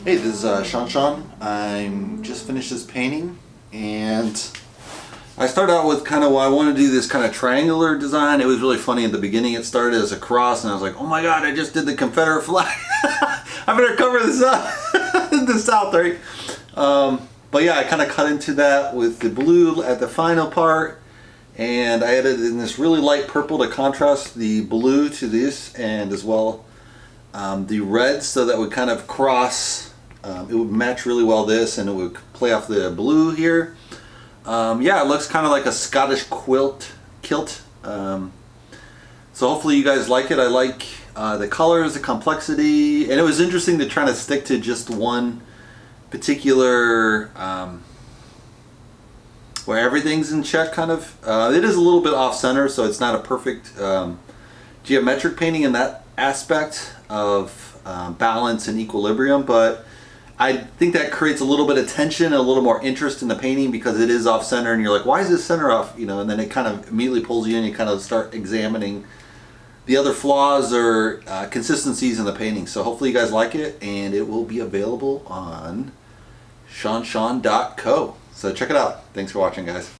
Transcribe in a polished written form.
Hey, this is ShawNshawN. I'm just finished this painting, and I started out with kind of, well, I want to do this kind of triangular design. It was really funny at the beginning. It started as a cross, and I was like, oh my god, I just did the Confederate flag. I better cover this up in the South, right? But yeah, I kind of cut into that with the blue at the final part, and I added in this really light purple to contrast the blue to this, and as well the red, so that would kind of cross. It would match really well this, and it would play off the blue here. Yeah, it looks kind of like a Scottish kilt. So hopefully you guys like it. I like the colors, the complexity, and it was interesting to try to stick to just one particular where everything's in check, kind of. It is a little bit off center, so it's not a perfect geometric painting in that aspect of balance and equilibrium, but I think that creates a little bit of tension and a little more interest in the painting because it is off center, and you're like, why is this center off? You know, and then it kind of immediately pulls you in. You kind of start examining the other flaws or consistencies in the painting. So hopefully you guys like it, and it will be available on ShawNshawN.co. So check it out. Thanks for watching, guys.